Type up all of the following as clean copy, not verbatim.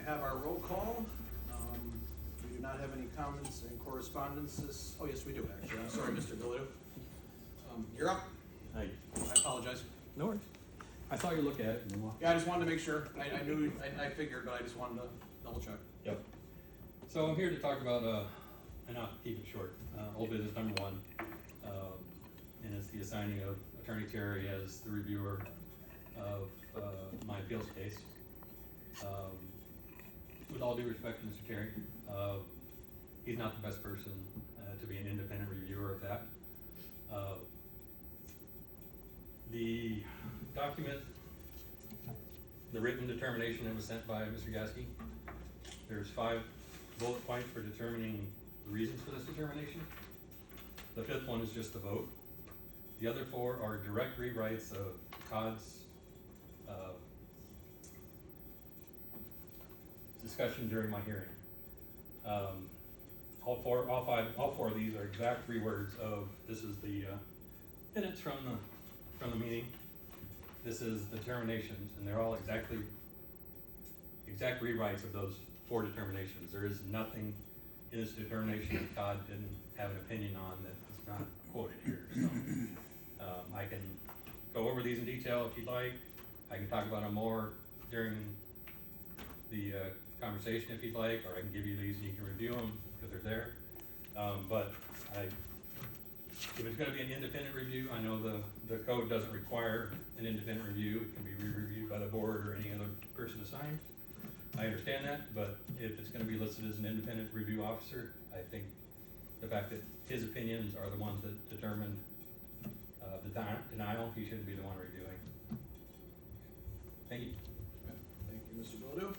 have our roll call. We do not have any comments and correspondences. Oh, yes, we do, actually. I'm sorry, Mr. Billetdeaux. You're up. Hi. I apologize. No worries. I saw you look at it and then walk. Yeah, I just wanted to make sure. I knew, I figured, but I just wanted to double check. Yep. So I'm here to talk about, and I'll keep it short, old business number 1. And it's the assigning of Attorney Terry as the reviewer of my appeals case. With all due respect to Mr. Terry, he's not the best person to be an independent reviewer of that. The document, the written determination that was sent by Mr. Gasky, there's 5 bullet points for determining the reasons for this determination. The 5th one is just the vote. The other 4 are direct rewrites of Todd's discussion during my hearing. All four of these are exact rewords of, this is the minutes from the meeting. This is the determinations, and they're all exact rewrites of those 4 determinations. There is nothing in this determination that Todd didn't have an opinion on that is not quoted here. So I can go over these in detail if you'd like. I can talk about them more during the conversation if you'd like, or I can give you these and you can review them because they're there. But if it's going to be an independent review, I know the code doesn't require an independent review. It can be re-reviewed by the board or any other person assigned. I understand that, but if it's going to be listed as an independent review officer, I think the fact that his opinions are the ones that determined the denial, he shouldn't be the one reviewing. Thank you. Thank you, Mr. Billetdeaux.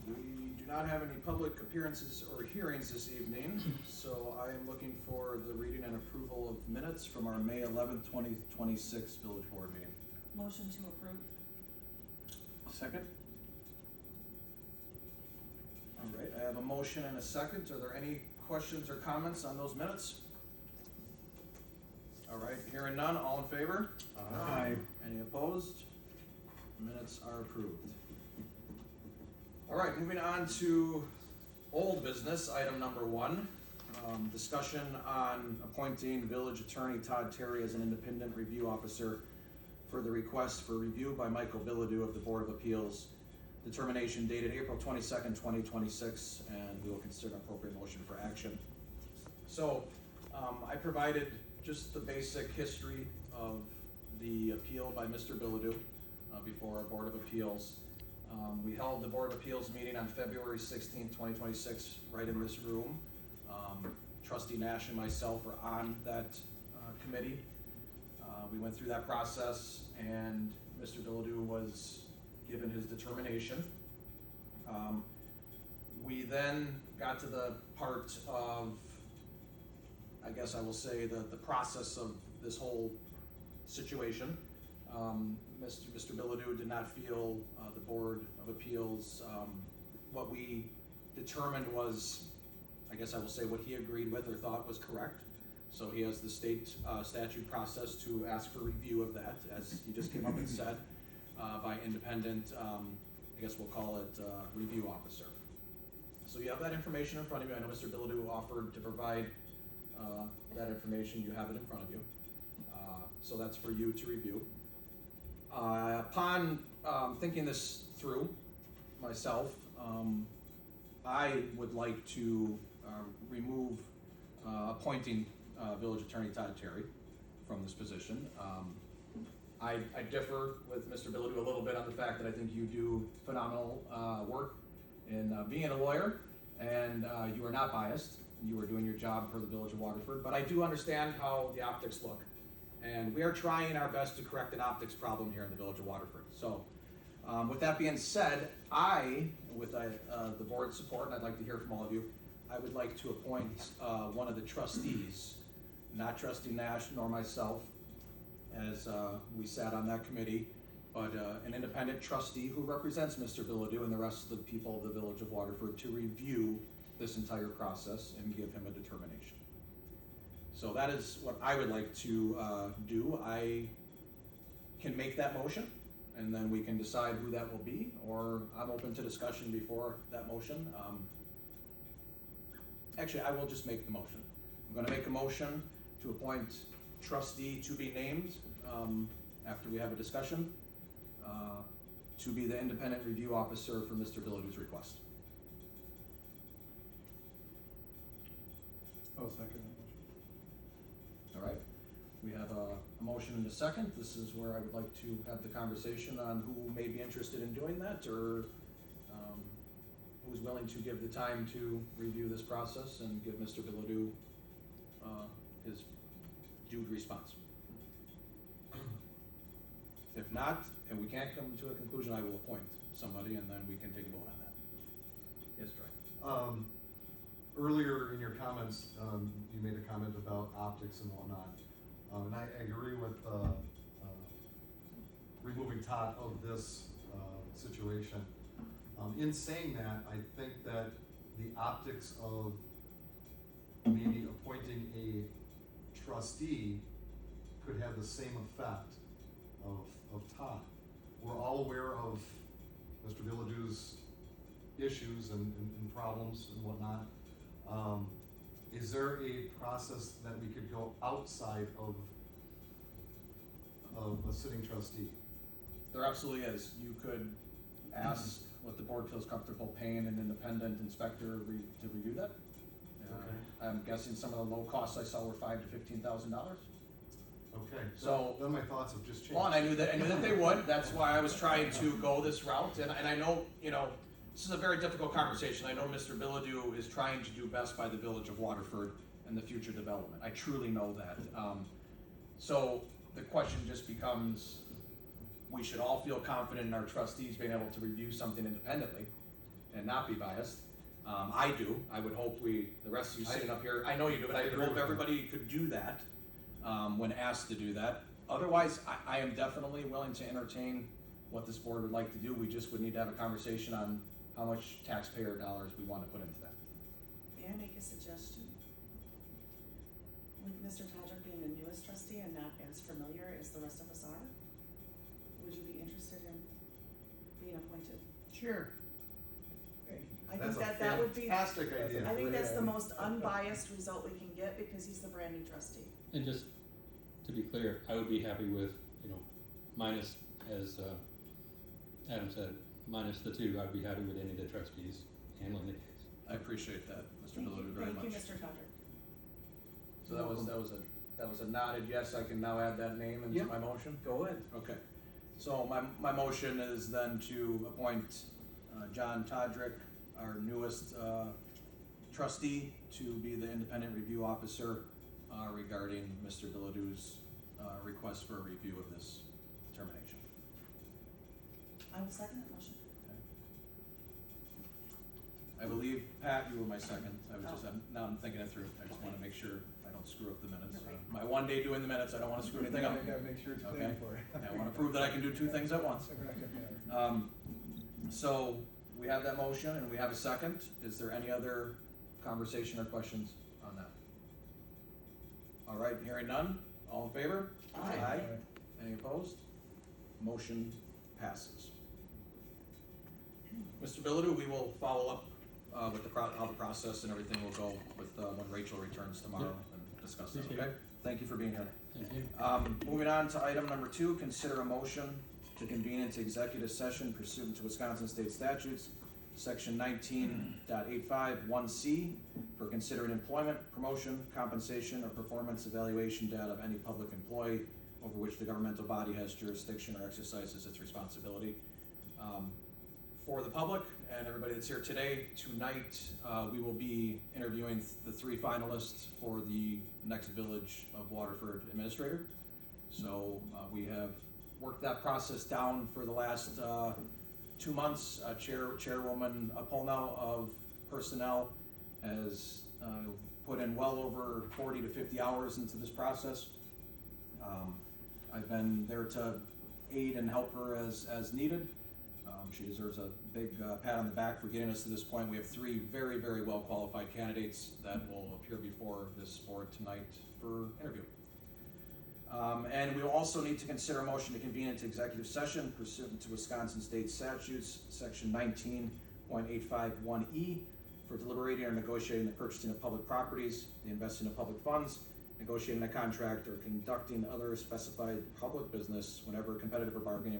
We do not have any public appearances or hearings this evening, so I am looking for the reading and approval of minutes from our May 11th, 2026 Village Board meeting. Motion to approve. Second? All right, I have a motion and a second. Are there any questions or comments on those minutes? All right, hearing none, all in favor? Aye. Any opposed? Minutes are approved. All right, moving on to old business, item number 1. Discussion on appointing Village Attorney Todd Terry as an independent review officer for the request for review by Michael Billetdeaux of the Board of Appeals. Determination dated April 22nd, 2026, and we will consider an appropriate motion for action. So I provided just the basic history of the appeal by Mr. Billetdeaux before our Board of Appeals. We held the Board of Appeals meeting on February 16th, 2026, right in this room. Trustee Nash and myself were on that committee. We went through that process, and Mr. Billetdeaux was given his determination. We then got to the part of, I guess I will say, the process of this whole situation. Mr. Billetdeaux did not feel the Board of Appeals, what we determined was, I guess I will say, what he agreed with or thought was correct. So he has the state statute process to ask for review of that, as he just came up and said, by independent, I guess we'll call it review officer. So you have that information in front of you. I know Mr. Billetdeaux offered to provide that information. You have it in front of you. So that's for you to review. Upon thinking this through myself, I would like to remove appointing Village Attorney Todd Terry from this position. I differ with Mr. Billetdeaux a little bit on the fact that I think you do phenomenal work in being a lawyer, and you are not biased. You are doing your job for the Village of Waterford, but I do understand how the optics look. And we are trying our best to correct an optics problem here in the Village of Waterford. So with that being said, with the board's support, and I'd like to hear from all of you, I would like to appoint one of the trustees, not Trustee Nash nor myself, as we sat on that committee, but an independent trustee who represents Mr. Billetdeaux and the rest of the people of the Village of Waterford to review this entire process and give him a determination. So that is what I would like to do. I can make that motion. and then we can decide who that will be, or I'm open to discussion before that motion. Actually, I will just make the motion. I'm gonna make a motion to appoint trustee to be named, after we have a discussion, to be the independent review officer for Mr. Billetdeaux's request. I'll second that motion. All right, we have a motion and a second. This is where I would like to have the conversation on who may be interested in doing that, or who's willing to give the time to review this process and give Mr. Billetdeaux his due response. If not, and we can't come to a conclusion, I will appoint somebody, and then we can take a vote on that. Yes, Troy? Earlier in your comments, you made a comment about optics and whatnot. And I agree with removing Todd of this situation. In saying that, I think that the optics of maybe appointing a trustee could have the same effect of Todd. We're all aware of Mr. Billetdeaux's issues and problems and whatnot. Is there a process that we could go outside of a sitting trustee? There absolutely is. You could ask what the board feels comfortable paying an independent inspector to review that. Okay. I'm guessing some of the low costs I saw were $5,000 to $15,000. Okay, So- then my thoughts have just changed. Well, and I knew that they would. That's why I was trying to go this route, and I know, this is a very difficult conversation. I know Mr. Billetdeaux is trying to do best by the village of Waterford and the future development. I truly know that. So the question just becomes, we should all feel confident in our trustees being able to review something independently and not be biased. I do. I would hope the rest of you sitting up here, I know you do, but I would hope everybody could do that when asked to do that. Otherwise, I am definitely willing to entertain what this board would like to do. We just would need to have a conversation on how much taxpayer dollars we want to put into that. May I make a suggestion? With Mr. Todrick being the newest trustee and not as familiar as the rest of us are, would you be interested in being appointed? Sure. I That's think a that would be, fantastic idea. I think that's the most unbiased result we can get because he's the brand new trustee. And just to be clear, I would be happy with, minus, as Adam said, minus the two, I'd be happy with any of the trustees handling the case. I appreciate that, Mr. Billetdeaux, very much. Thank you, Mr. Todrick. So that was a nodded yes. I can now add that name into Yep. my motion? Go ahead. Okay. So my motion is then to appoint John Todrick, our newest trustee, to be the independent review officer regarding Mr. Billetdeaux's request for a review of this termination. I will second that motion. I believe, Pat, you were my second. Now I'm thinking it through. I just want to make sure I don't screw up the minutes. Okay. My one day doing the minutes, I don't want to screw anything up. You gotta make sure it's Okay. clean for you. I want to prove that I can do two things at once. So we have that motion and we have a second. Is there any other conversation or questions on that? All right, hearing none. All in favor? Aye. Any opposed? Motion passes. Mr. Billetdeaux, we will follow up with how the process and everything will go with when Rachel returns tomorrow and discuss that, Appreciate okay? Thank you for being here. Thank you. Moving on to item number 2, consider a motion to convene into executive session pursuant to Wisconsin State Statutes, section 19.851C, for considering employment, promotion, compensation, or performance evaluation data of any public employee over which the governmental body has jurisdiction or exercises its responsibility. For the public and everybody that's here today, tonight, we will be interviewing the 3 finalists for the next Village of Waterford administrator. So we have worked that process down for the last 2 months. Chairwoman Apolno of Personnel has put in well over 40 to 50 hours into this process. I've been there to aid and help her as needed. She deserves a big pat on the back for getting us to this point. We have 3 very, very well qualified candidates that will appear before this board tonight for interview. And we will also need to consider a motion to convene into executive session pursuant to Wisconsin State Statutes, section 19.851E, for deliberating or negotiating the purchasing of public properties, the investing of public funds, negotiating a contract, or conducting other specified public business whenever competitive or bargaining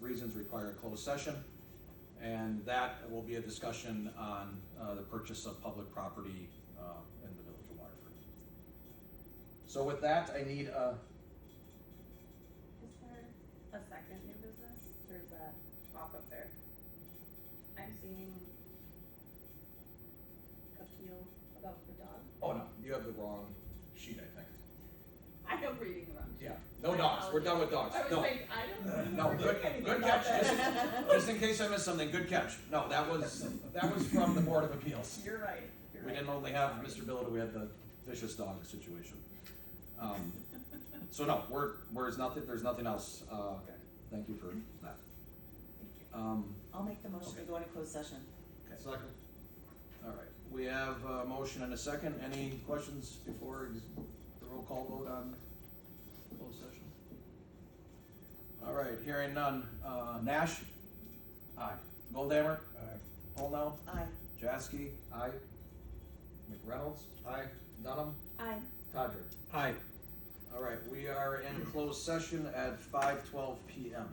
reasons require a closed session. And that will be a discussion on the purchase of public property in the Village of Waterford. So with that, I need a, Is there a second new business, or is that off up there? I'm seeing appeal about the dog. oh no, you have the wrong sheet, I think. I am reading the wrong. Yeah, no dogs, we're done with dogs. I was No. like, I don't. No, good catch, just in case I missed something, good catch. No, that was from the Board of Appeals. You're right, you're We right. didn't only have Mr. Billetdeaux, we had the vicious dog situation. So no, there's nothing else, thank you for that. I'll make the motion to Okay. go into closed session. Okay. Second. All right, we have a motion and a second. Any questions before the roll call vote on closed session? All right, hearing none. Nash? Aye. Goldhammer? Aye. Holnow? Aye. Jaskey? Aye. McReynolds? Aye. Dunham? Aye. Todger? Aye. All right, we are in closed session at 5:12 PM.